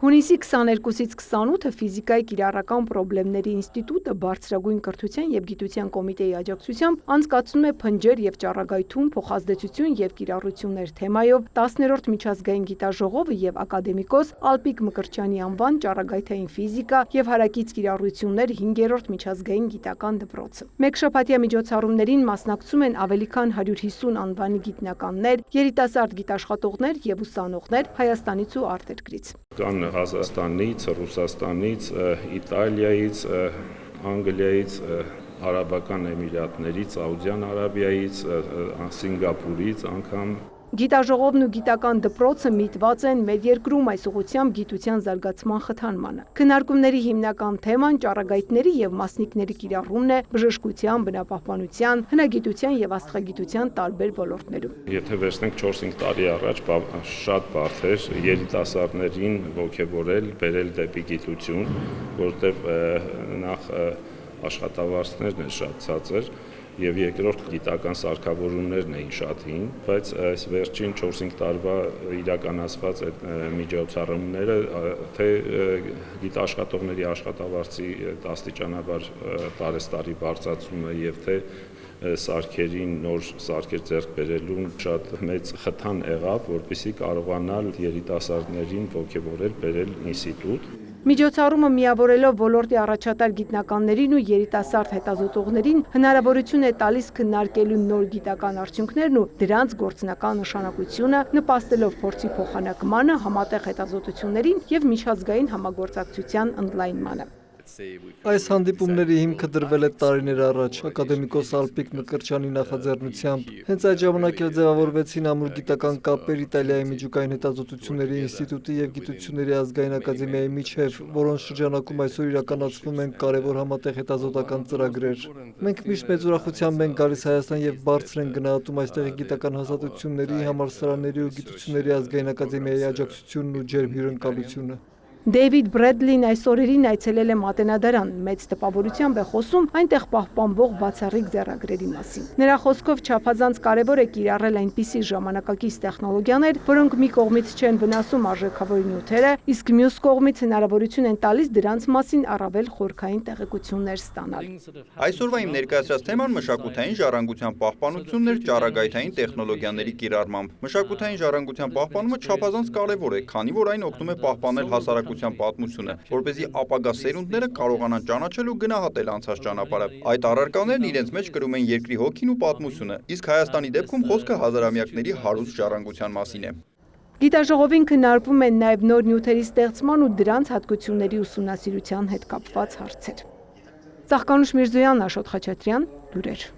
Հունիսի 22-ից 28-ը Ֆիզիկայի կիրառական պրոբլեմների ինստիտուտը բարձրագույն կրթության և գիտության կոմիտեի աջակցությամբ անցկացնում է փնջեր և ճառագայթում, փոխազդեցություն և կիրառություններ թեմայով 10-րդ միջազգային գիտաժողովը և ակադեմիկոս Ալպիկ Մկրտչյանի անվան ճառագայթային ֆիզիկա և հարակից կիրառություններ 5-րդ միջազգային գիտական դպրոցը։ Մեկշաբաթյա միջոցառումներին մասնակցում են ավելի քան 150 անվանի գիտնականներ, երիտասարդ գիտաշխատողներ և ուսանողներ Հայաստանից ու արտերկրից։ Կան Ղազախստանից, Ռուսաստանից, Իտալիայից, Անգլիայից, Արաբական Էմիրատներից, Սաուդյան Արաբիայից, Սինգապուրից անգամ։ Գիտաժողովն ու գիտական դպրոցը միտված են մեր երկրում այս ուղղությամբ գիտության զարգացման խթանմանը։ Քննարկումների հիմնական թեման ճառագայթների և մասնիկների կիրառումն է բժշկության, բնապահպանության, հնագիտության և աստղագիտության տարբեր ոլորտներում։ Եթե վերցնենք 4-5 տարի առաջ, շատ բարդ էր երիտասարդներին ոգևորել, բերել դեպի գիտություն, որտեղ նախ աշխատավարձներն են շատ ցածր և երկրորդ գիտական սարքավորումներն էին շատ հին, բայց այս վերջին 4-5 տարվա իրականացված այդ միջոցառումները թե գիտաշխատողների աշխատավարձի աստիճանաբար տարեստարի բարձրացումը և թե սարքերին նոր սարքեր ձեռք բերելուն շատ մեծ խթան եղավ, որպեսզի կարողանալ երիտասարդներին ոգևորել, բերել ինստիտուտ։ Միջոցառումը միավորելով ոլորտի առաջատար գիտնականներին ու երիտասարդ հետազոտողներին հնարավորություն է տալիս քննարկելու նոր գիտական արդյունքներն ու դրանց գործնական նշանակությունը, նպաստելով փորձի փոխանակմանը, համատեղ հետազոտություններին և միջազգային համագործակցության ընդլայնմանը։ Այս հանդիպումների հիմքը դրվել է տարիներ առաջ ակադեմիկոս Ալպիկ Մկրտչյանի նախաձեռնությամբ։ Հենց այդ ժամանակ էլ ձևավորվեցին ամուր գիտական կապեր Իտալիայի միջուկային հետազոտությունների ինստիտուտի և գիտությունների ազգային ակադեմիայի միջև, որոնց շրջանակում այսօր իրականացվում են կարևոր համատեղ հետազոտական ծրագրեր։ Մենք միշտ մեծ ուրախությամբ ենք գալիս Հայաստան և բարձր ենք գնահատում այստեղի գիտական հաստատությունների, համալսարանների ու գիտությունների ազգային ակադեմիայի աջակցությունն ու ջերմ հյուրընկալությունը։ Դեյվիդ Բրեդլին այս օրերին այցելել է Մատենադարան, մեծ տպավորությամբ է խոսում այնտեղ պահպանվող բացառիկ ձեռագրերի մասին։ Նրա խոսքով չափազանց կարևոր է կիրառել այնպիսի ժամանակակից տեխնոլոգիաներ, որոնք մի կողմից չեն վնասում արժեքավոր նյութերը, իսկ մյուս կողմից հնարավորություն են տալիս դրանց մասին առավել խորքային տեղեկություններ ստանալ։ Այսօրվա իմ ներկայացրած թեման մշակութային ժառանգության պահպանությունն էր ճառագայթային տեխնոլոգիաների կիրառմամբ։ Մշակութային ժառանգության պահպանումը չափազանց կարևոր է, քանի որ այն օգնում է պահպանել հասարակության պատմությունը, որպեսզի ապագա սերունդները կարողանան ճանաչել ու գնահատել անցած ճանապարհը։ Այդ առարկաներն իրենց մեջ կրում են երկրի հոգին ու պատմությունը, իսկ Հայաստանի դեպքում խոսքը հազարամյակների հարուստ ժառանգության մասին է։ Գիտաժողովին քննարկվում են նաև նոր նյութերի ստեղծման ու դրանց հատկությունների ուսումնասիրության հետ կապված հարցեր։ Ծաղկանուշ Միրզոյան, Աշոտ Խաչատրյան, լուրեր։